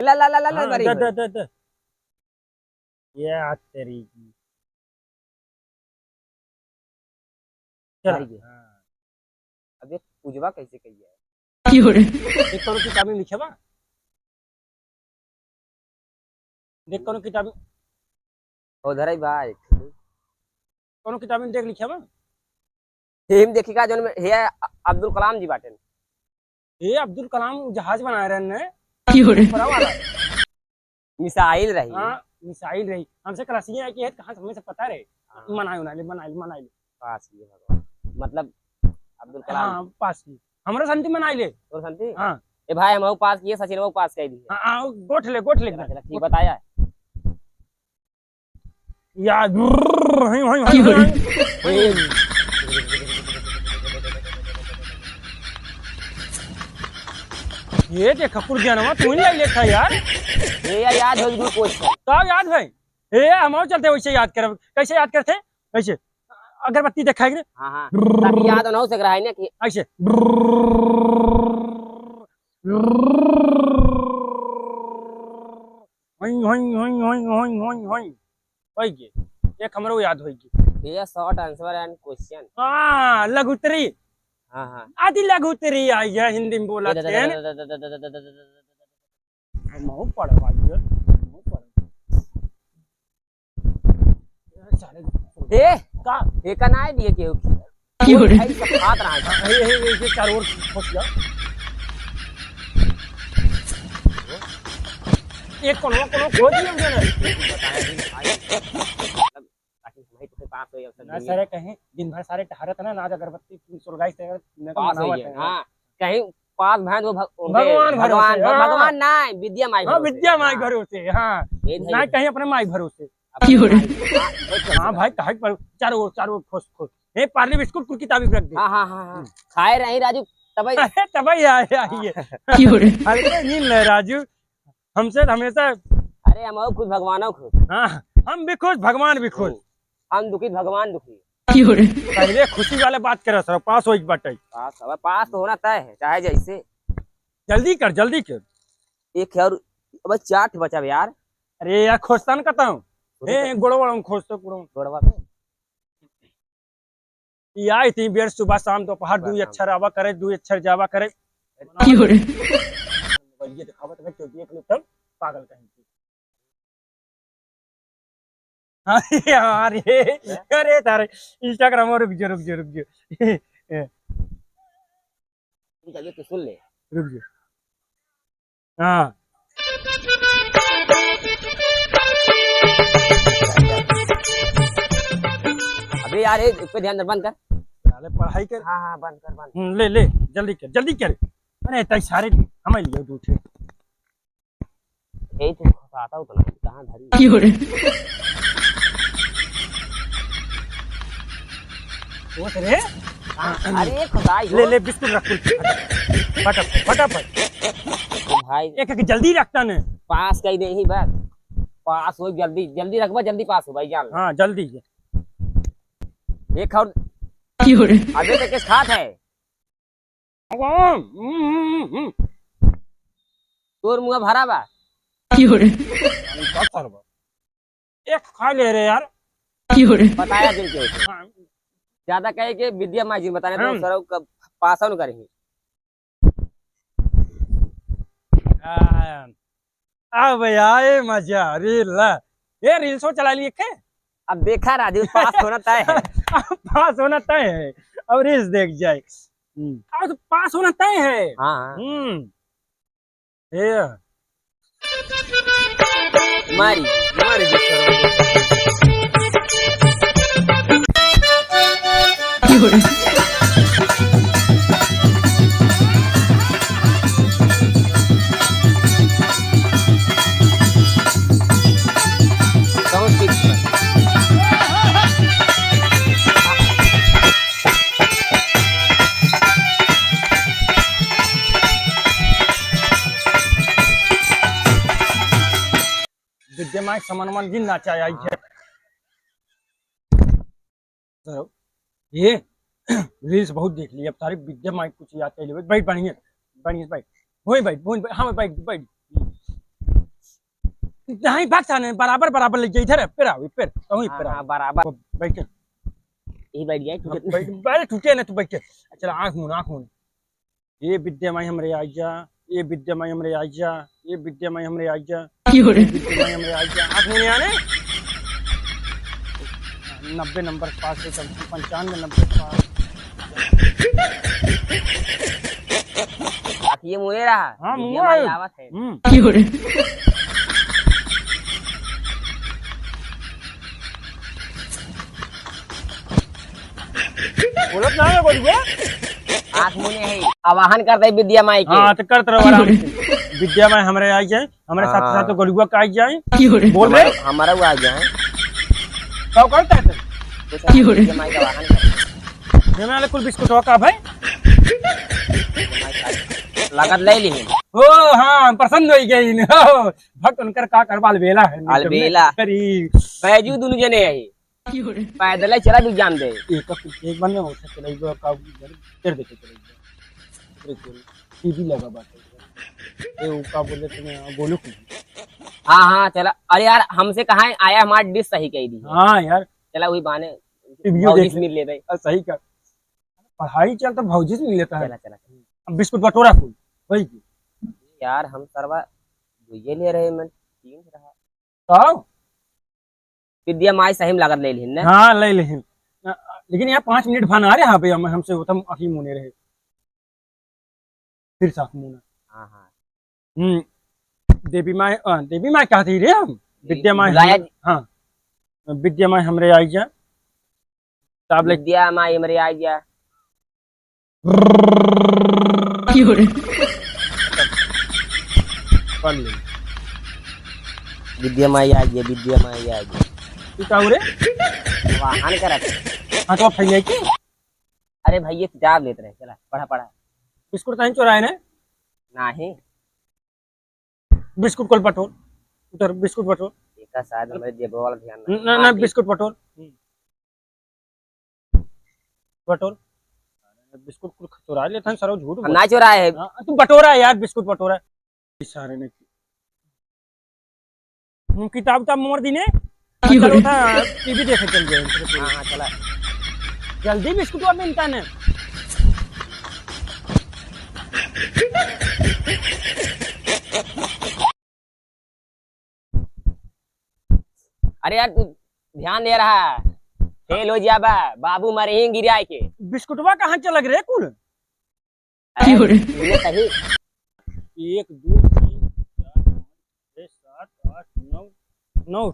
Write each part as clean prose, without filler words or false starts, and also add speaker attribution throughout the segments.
Speaker 1: ला ला ला ला
Speaker 2: हाँ,
Speaker 1: बरी
Speaker 2: द ये आज तेरी की चल।
Speaker 1: भाई के।
Speaker 2: हाँ,
Speaker 1: अबे पूजवा कैसे कही है?
Speaker 2: देख कौन किताब में लिखे बा, देख कौन किताब में,
Speaker 1: उधर ही भाई
Speaker 2: कौन किताब में देख लिखे बा।
Speaker 1: हिम देखिका जोन में हे अब्दुल कलाम जी बाटे।
Speaker 2: ये अब्दुल कलाम जहाज बनाए रहे ने बड़ा वाला।
Speaker 1: मिसाइल रही।
Speaker 2: हाँ, मिसाइल रही हमसे क्लासिया है कि है कहाँ हमें सब पता रहे।
Speaker 1: हाँ,
Speaker 2: मनाई ले
Speaker 1: पास ये भगवान मतलब अब्दुल कलाम।
Speaker 2: हाँ पास की हमरा संति मनाई ले।
Speaker 1: और संती
Speaker 2: हाँ
Speaker 1: ए भाई हम पास किए, सचिन वो पास कर दिए।
Speaker 2: हाँ गोठ ले
Speaker 1: चला चला ठीक बताया।
Speaker 2: याद ये देख कुल जानवा तू नहीं लेखा यार।
Speaker 1: ये याद हो गई क्वेश्चन।
Speaker 2: तो याद भाई ए हम चलते वैसे याद कर, कैसे याद करते वैसे अगरबत्ती दिखाएंगे।
Speaker 1: हाँ हाँ ताकि याद ना हो सक रहा है ना कि
Speaker 2: ऐसे होई एक हमरो याद होगी।
Speaker 1: ये शॉर्ट आंसर एंड क्वेश्चन।
Speaker 2: हाँ लघुतरी।
Speaker 1: हाँ हाँ
Speaker 2: आदि लघुतरी आई है हिंदी में बोला थे। मऊ पढ़वा ये मऊ पढ़
Speaker 1: ए
Speaker 2: का
Speaker 1: ए का ना दिए के की हो रे भाई सब हाथ रहा है।
Speaker 2: ये चारों ओर फंस गया। एक कोनो कोनो खोज नहीं उन्होंने
Speaker 1: ताकि भाई तो पास हो या
Speaker 2: ना सारे कहीं दिन भर सारे टहरत ना नाज अगरबत्ती सुलगाई से
Speaker 1: पास हो गए। हां कहीं पास भैंस वो
Speaker 2: भगवान
Speaker 1: भगवान
Speaker 2: भरोसे।
Speaker 1: भगवान ना विद्या माई
Speaker 2: हाँ विद्या माई भरोसे। हाँ ना कहीं अपने माई भरोसे।
Speaker 1: हाँ
Speaker 2: हाँ भाई कहे पर चारों ओर खोज खोज ए पार्ले बिस्कुट कुल किताबी रख दे।
Speaker 1: हाँ हाँ हाँ खाए रही राजू तब
Speaker 2: तभी आइए हल्के नींद ले राजू हमसे हमेशा।
Speaker 1: अरे हम खुद भगवान खुद।
Speaker 2: हाँ हम भी खुश भगवान भी खुश।
Speaker 1: हम दुखी भगवान दुखी।
Speaker 2: पहले खुशी वाले बात करे सर पास हो बाटे।
Speaker 1: पास तो होना तय है चाहे जैसे।
Speaker 2: जल्दी कर
Speaker 1: एक है और अब 4 बचा यार।
Speaker 2: अरे यार खोजतान कहता हूँ ए गोड़वा खोजते
Speaker 1: गोड़वा पे
Speaker 2: ये आई थी बेर सुबह शाम दोपहर 2 अक्षर आवा करे 2 अक्षर जावा करे। ये दिखावा तो क्यों देख लो तब पागल कहीं की। अरे यार ये अरे तारे इंस्टाग्राम रुक जो
Speaker 1: तो सुन ले
Speaker 2: रुक जो। हाँ
Speaker 1: अबे यार इस पे ध्यान बंद कर।
Speaker 2: साले पढ़ाई कर।
Speaker 1: हाँ हाँ बंद कर बंद।
Speaker 2: ले जल्दी कर। अरे तय सारे हमें लियो दूसरे
Speaker 1: यही तो फंसाता हूँ तो ना कहाँ धरी
Speaker 2: वो तेरे।
Speaker 1: अरे खुदाई
Speaker 2: ले बिस्कुट रख फटाफट
Speaker 1: भाई
Speaker 2: एक जल्दी रखता ने
Speaker 1: पास कही नहीं बस पास हो जल्दी रखबा जल्दी पास हो भाई जान।
Speaker 2: हाँ जल्दी
Speaker 1: एक और अबे तक किस खात है तोर मुंह भरा बा
Speaker 2: एक खा ले रे यार
Speaker 1: बताया दिल के ज्यादा कहे कि विद्या माई जी बताने तो सर का पास ऑन करेंगे।
Speaker 2: अब आए मजा रील ये रील शो चला लिए के।
Speaker 1: अब देखा राजू पास होना तय है।
Speaker 2: पास होना तय है अब रील्स देख जाए। अब तो पास होना तय है।
Speaker 1: हाँ
Speaker 2: ये
Speaker 1: मारी
Speaker 2: विद्या माई समनवन गिनना चाहिए आई है। ये रील्स बहुत देख ली अब सारी विद्या माई कुछ याद कर ले भाई बढ़िया भाई हाँ भाई नहीं भाग साने बराबर बराबर ले जाइए इधर पेड़ आओ पेड़ तो पेड़
Speaker 1: हाँ बराबर
Speaker 2: बैठ के
Speaker 1: यही बैठ गया
Speaker 2: बैठ टूटे ना तू बैठ के चल आँख मून ये विद्या माई हमरे आ जा ये विद्या माई हमरे आ जा ये विद्या माई हमरे आ जा ये विद्या माई हमरे आ जा आँख मून आने 90 नंबर पास से 95 नंबर पास
Speaker 1: ये मुझे रहा
Speaker 2: हाँ
Speaker 1: विद्या
Speaker 2: मुँह
Speaker 1: माई आवत है
Speaker 2: बोलत ना है बोलिए
Speaker 1: आँख मुने है आवाहन करते है विद्या माई के।
Speaker 2: हाँ तो करते रहो आराम से विद्या माई हमरे आ जाए हमारे साथ साथ गरुआ का आ जाए बोल रहे
Speaker 1: हमारा वो आ गया है
Speaker 2: क्या करता है
Speaker 1: विद्या माई का आवाहन करते
Speaker 2: ये मैंने कुल बिस्कुट का भाई
Speaker 1: लागत ले ली
Speaker 2: ओ हाँ प्रसन्न हो गई भक्त उनकर का करवाल बेला है
Speaker 1: अलबेला
Speaker 2: करी
Speaker 1: बैजू दोनों जने है पैदल चला भी जान दे
Speaker 2: एक बंद में उठा चलाइबो का तेरे देखे चलाइबो टीवी लगा बात ए का बोले तुम्हें बोलो
Speaker 1: हाँ हाँ चला अरे यार हमसे कहा आया हमारा डिश सही कही दी
Speaker 2: हाँ यार
Speaker 1: चला वही बहाने
Speaker 2: टीवी देख
Speaker 1: मिल लेते
Speaker 2: सही का पढ़ाई चलता भौजी से मिल लेता है
Speaker 1: चला चला
Speaker 2: अब बिस्कुट बटोरा फूल वही
Speaker 1: यार हम सरवा ये ले रहे मैं तीन रहा
Speaker 2: तो
Speaker 1: विद्या माई सही में लागत ले ली ना
Speaker 2: हाँ ले ले लेकिन यहाँ 5 मिनट भान आ रहे यहाँ पे हमसे हम अखी मुने रहे फिर साफ मुना
Speaker 1: हाँ हाँ
Speaker 2: देवी माई कहती रे हम विद्या माई हाँ विद्या माई हमरे आई जा तब ले
Speaker 1: विद्या माई हमरे आई जा
Speaker 2: पढ़ ले
Speaker 1: विद्या माई आ गया विद्या माई आ गया
Speaker 2: तू क्या रे
Speaker 1: वाहन करत
Speaker 2: हाँ तो फैले की
Speaker 1: अरे भैया किताब लेते रहे चला पढ़ा पढ़ा
Speaker 2: बिस्कुट कहीं चुराए ने
Speaker 1: नहीं
Speaker 2: बिस्कुट कोल पटोल उधर बिस्कुट पटोल
Speaker 1: एक शायद हमारे जेब वाला ध्यान
Speaker 2: ना ना बिस्कुट पटोल पटोल बिस्कुट कुल चुरा लेते हैं सर झूठ
Speaker 1: ना चुराए है
Speaker 2: तू बटोरा यार बिस्कुट बटोरा सारे ने किताब का मोड़ दी ने चलो था टीवी देखे चल गए
Speaker 1: हाँ हाँ चला
Speaker 2: जल्दी बिस्कुट अब मिलता है
Speaker 1: अरे यार तू ध्यान दे रहा है फेल हो जाबा बाबू मरे ही गिराए के
Speaker 2: बिस्कुटवा कहाँ चल रहे कुल
Speaker 1: ये सही
Speaker 2: 1 2 3 4 5 6 7 8 9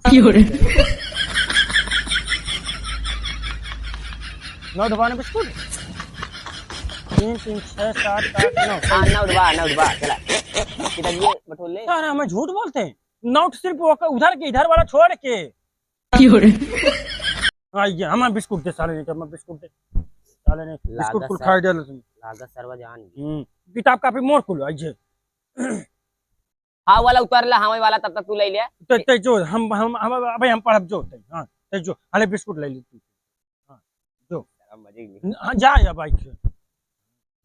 Speaker 2: 9 दबाने बिस्कुट 3 3 6 7 8 9
Speaker 1: हाँ नौ डबा चला किधर ये बटोल ले
Speaker 2: यार हमें झूठ बोलते हैं नोट सिर्फ उधर के इधर वाला छोड़ के आइए हमें बिस्कुट दे साले ने हमें बिस्कुट दे साले ने बिस्कुट कुल खा डाल
Speaker 1: लागत सर्व जान
Speaker 2: किताब कापी मोर कुल आइए
Speaker 1: हाँ वाला उतर ला हाँ वाला तब तक तू ले लिया
Speaker 2: ते जो हम अबे हम पढ़ब जो हां ते जो हले बिस्कुट ले ली तू हां जो
Speaker 1: मजे में
Speaker 2: हां जा या भाई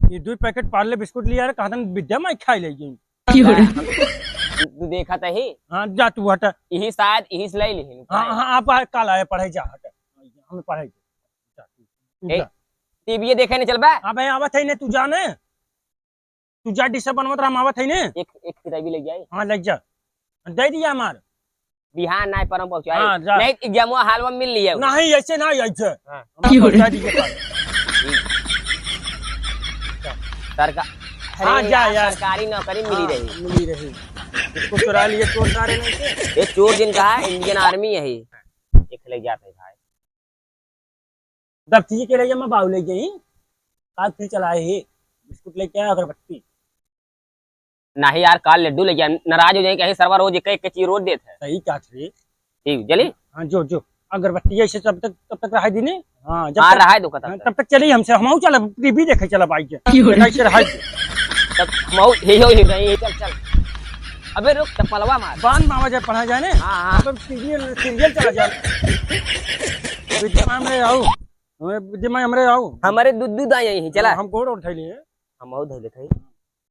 Speaker 2: ये 2 पैकेट पार्ले बिस्कुट लिया रे कहतन विद्या में खाई ले गई
Speaker 1: तू देखा था ही
Speaker 2: हां जा तू हट
Speaker 1: यही शायद यही से ले ली
Speaker 2: हां हां आप कल आए पढ़े जा हट हमें पढ़ाई जा
Speaker 1: टीवी देखे नहीं चल बा
Speaker 2: अबे आवत है ने तू जाने तू जा डिश बनवत रहा आवत है ने
Speaker 1: एक किताब ले जाए
Speaker 2: हां लग जा दे दिया हमार
Speaker 1: बिहान नाय परम पहुंचाए
Speaker 2: हाँ, जा।
Speaker 1: नहीं एग्जाम हाल में मिल लिया
Speaker 2: नहीं ऐसे नहीं ऐसे
Speaker 1: हाँ।
Speaker 2: पहुंचा दीजिए
Speaker 1: सरकार
Speaker 2: हाँ, जा यार।
Speaker 1: सरकारी नौकरी
Speaker 2: मिली रही इसको चुरा लिए चोर सारे ने
Speaker 1: ये चोर जिन कहा है इंडियन आर्मी है एक ले जाते हैं भाई
Speaker 2: दफ्ती के लिए मैं बाबू ले गई आज फिर चलाए ही बिस्कुट लेके आया अगरबत्ती
Speaker 1: नहीं यार काल लड्डू ले गया नाराज हो जाए कहीं सर्वर रोज एक चीज रोज देते है
Speaker 2: सही क्या थे
Speaker 1: ठीक जली
Speaker 2: हाँ जो अगरबत्ती ऐसे तब तक रहा दी ने हाँ जब
Speaker 1: हाँ
Speaker 2: तक
Speaker 1: रहा है दुखा
Speaker 2: तब तक चली हमसे हम चला टीवी देखे चला बाइक कैसे रहा
Speaker 1: तब मऊ ही हो ही नहीं चल चल अबे रुक चप्पलवा मार
Speaker 2: बांध मामा जाए पढ़ा जाए ने
Speaker 1: हाँ हाँ
Speaker 2: अब सीरियल चला जाए विद्या में आओ विद्या में हमरे आओ
Speaker 1: हमारे दूध दूध आए यही चला
Speaker 2: हम कोड उठाई लिए
Speaker 1: हम बहुत धो लेते हैं